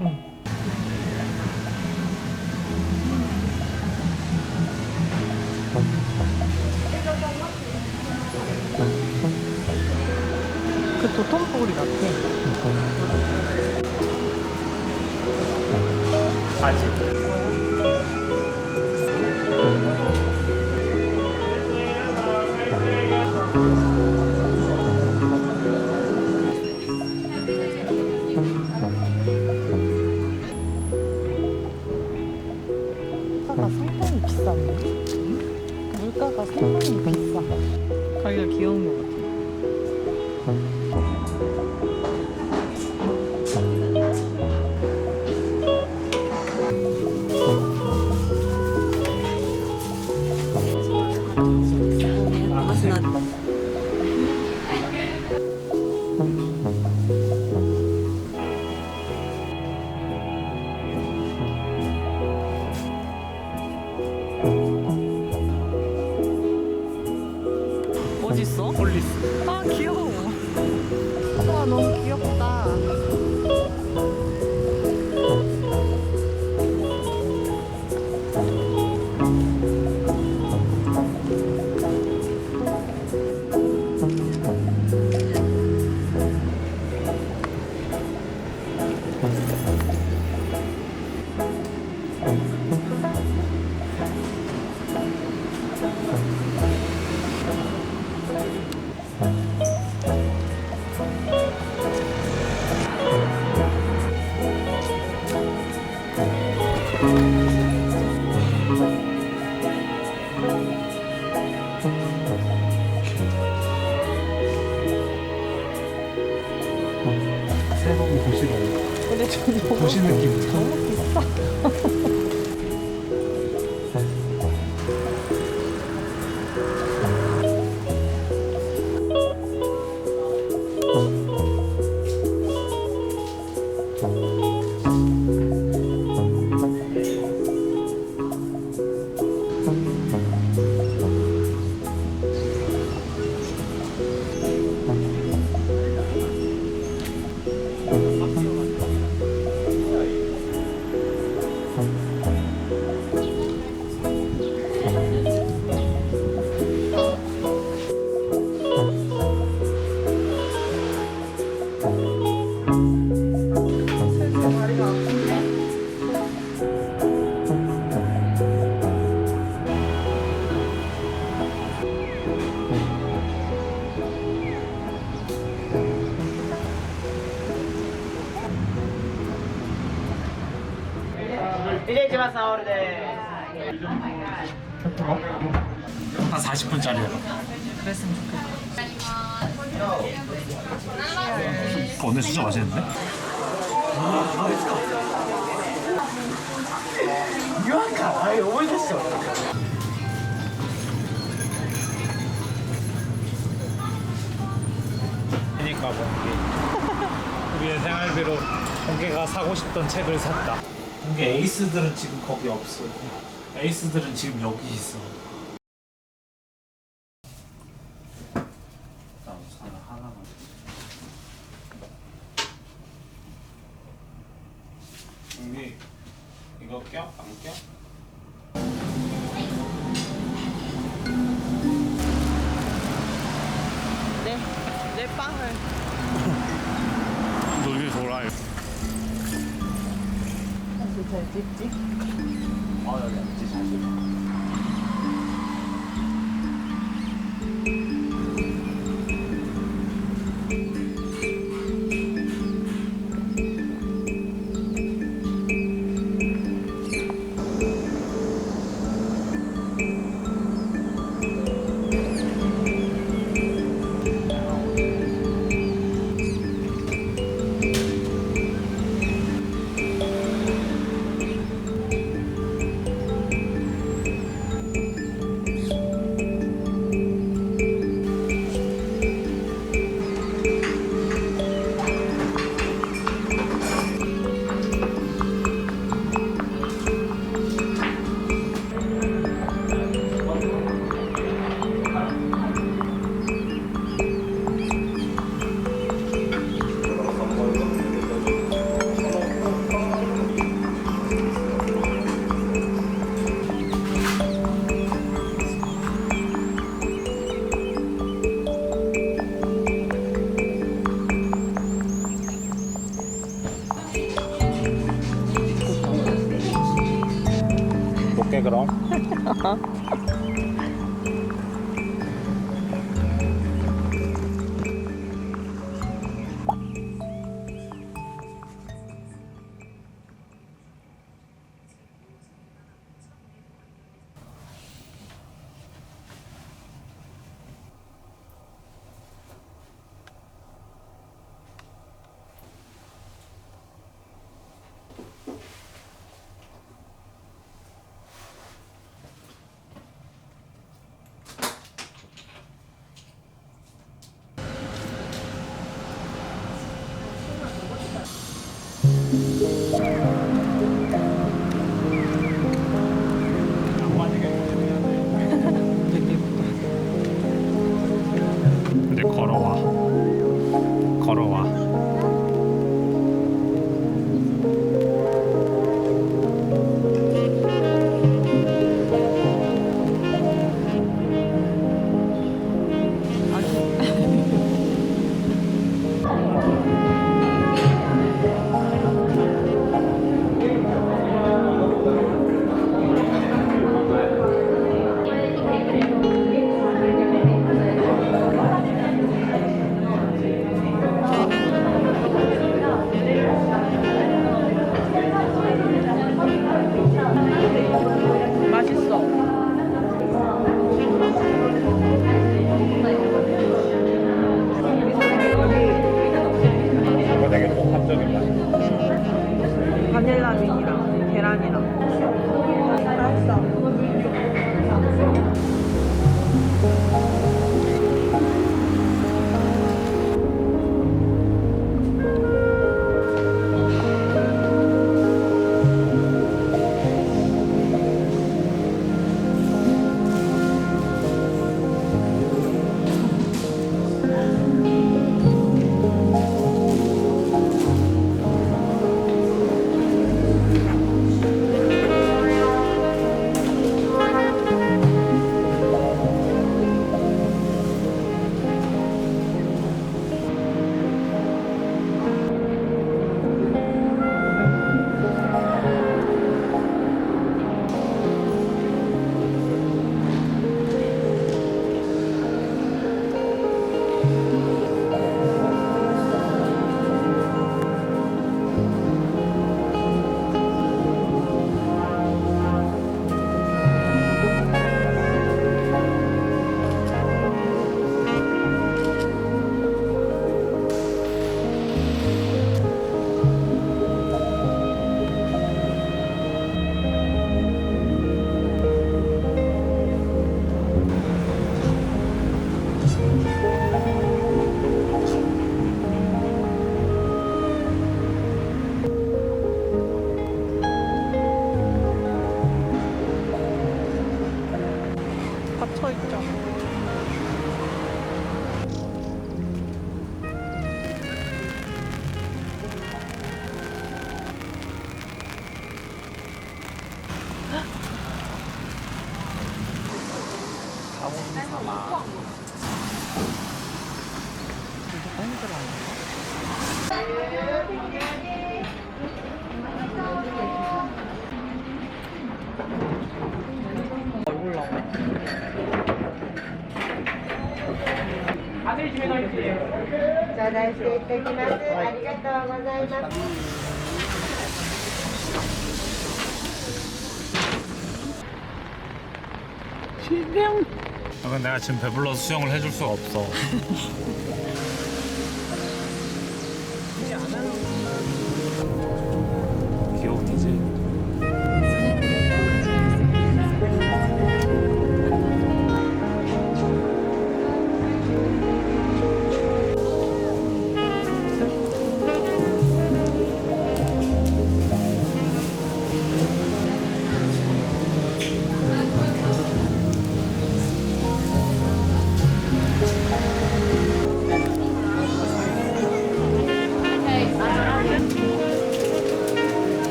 응. 그 도톤보리 같아. 아직. 물가가 상당히 비싼데? 물가가 상당히 비싸. 가기가 귀여운 것 같아. 어딨어? 폴리스. 아 귀여워. 와 너무 귀엽다. 새로운 도시로. 근데 좀 도시 느낌. 너무 비싸. 한 40분짜리야. 그랬으면 좋겠다. 오늘 진짜 맛있는데? 그러니까 뭐 우리의 생활비로 공개가 사고 싶던 책을 샀다. 공개 에이스들은 지금 거기 없어. 에이스들은 지금 여기 있어. 나 우선 하나만. 여기 이거 껴? 안 껴? 내 빵을. 놀기 좋아요. 사실 잘 찍지? 여기 앉지 사실. 가볼게 그럼. 근데 걸어와. 걸어와. 맛있어. 이거 되게 복합적인 맛. 바닐라 빈이랑 계란이랑. 맛있어. 갇혀있죠. 누가 힘들어하는 얼굴 나와. 頂戴していただきます。ありがとうございます。 근데 내가 지금 배불러서 수영을 해줄 수가 없어. 귀여운이지.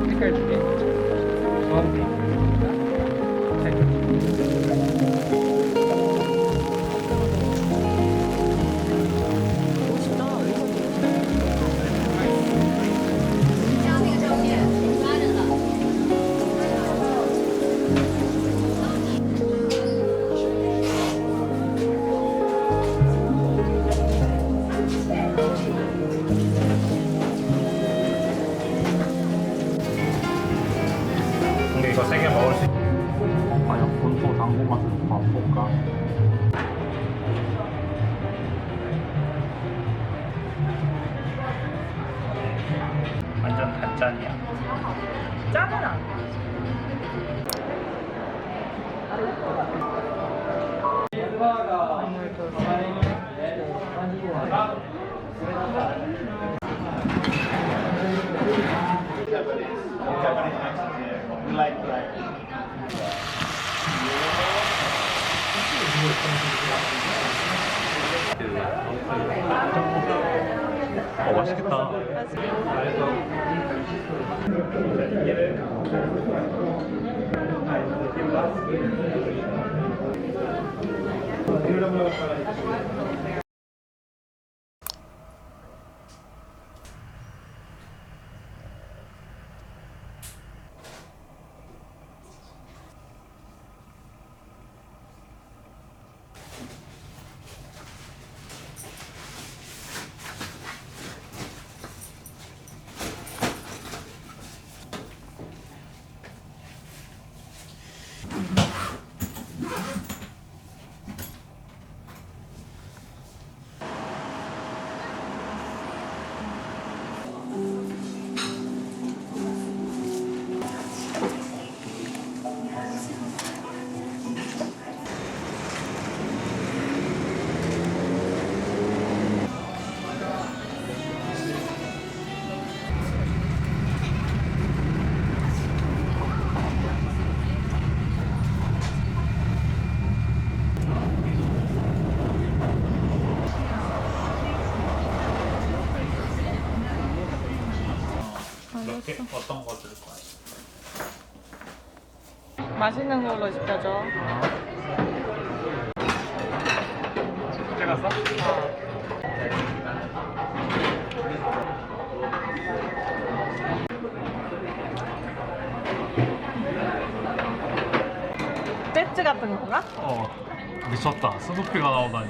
색깔 두 개. 짠이야. 짠은 아니야. 맛있겠다. 이렇게 어떤 거 줄 거야? 맛있는 걸로 시켜줘. 찍었어? 배츠 같은 건가? 미쳤다. 스누피가 나오다니.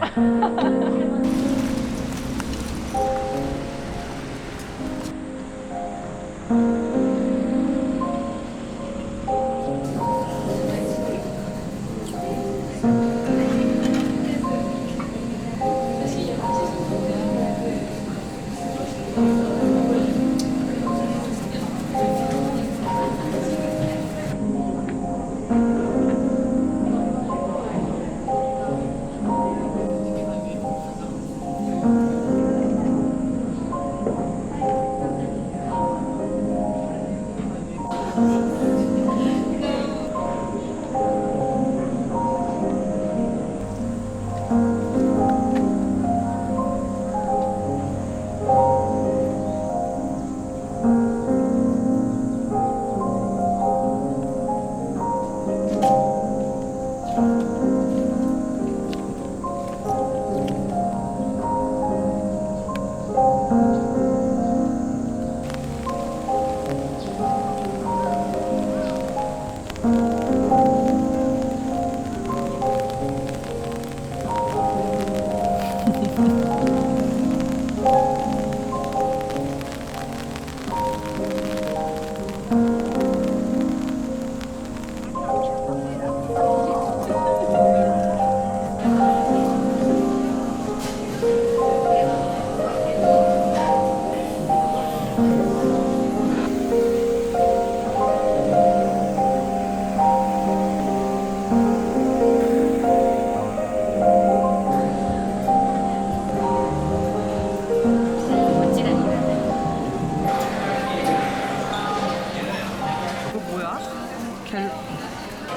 이거 뭐야?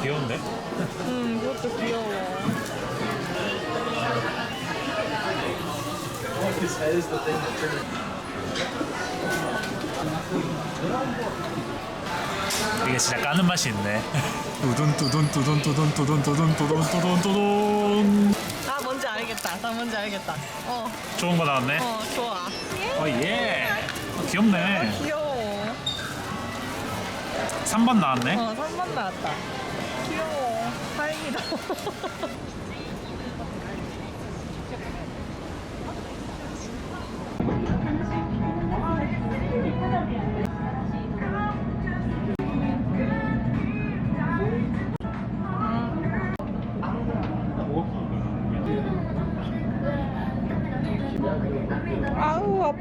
귀여운데? 이것도 귀여워. 이게 진짜 까는 맛이 있네. 두둔 두둔 두둔 두둔 두둔 두둔 두둔 두둔 두둔. 아 뭔지 알겠다. 나 뭔지 알겠다. 좋은 거 나왔네. 좋아. 예. 귀엽네. 귀여워. 3번 나왔네. 3번 나왔다. 귀여워. 다행이다. 아우 아파.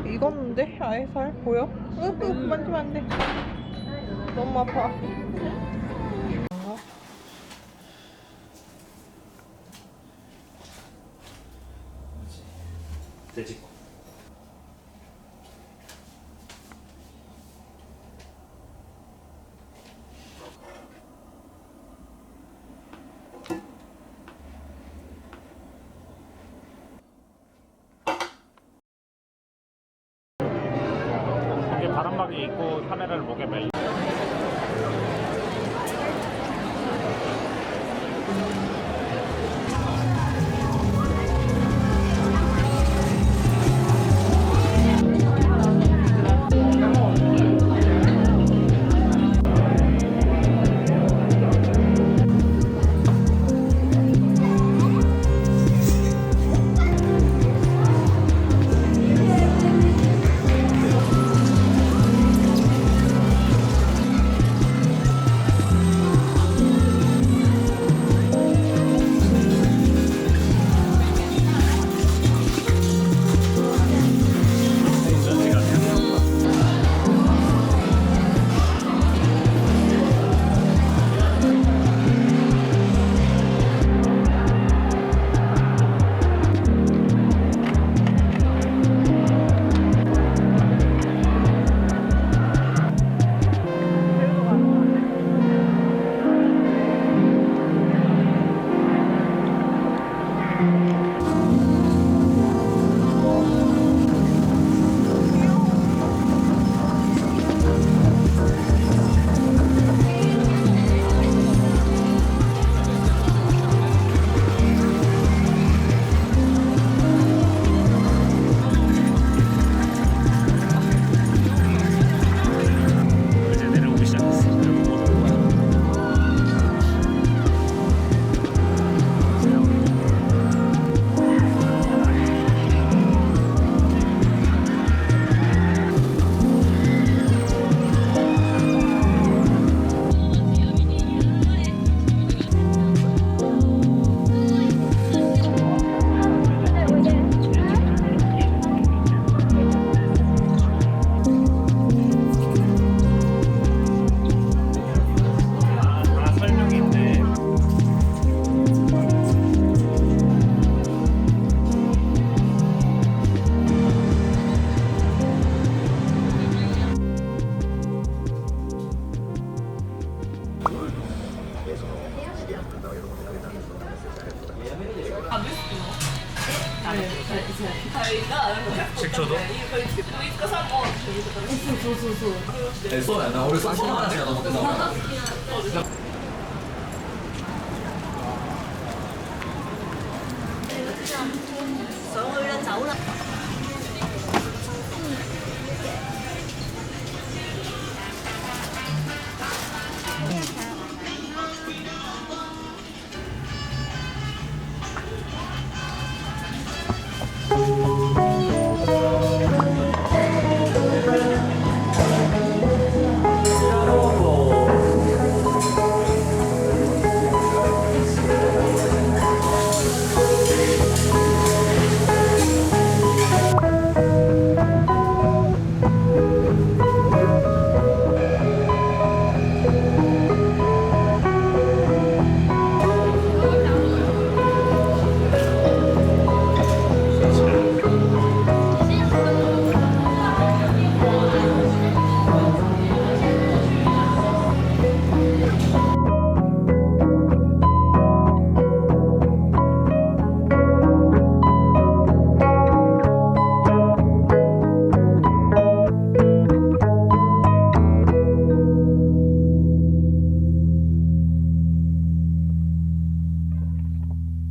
익었는데? 아예 살 보여? 만지면 안 돼. 너무 아파. 돼지고. 이게 바람막이 있고 카메라를 목에 멜. 이제 내려오기 시작했어. 다 설명이 있네. 식초도? そうやな、俺その話やと思ってたわ。 所以咧走啦。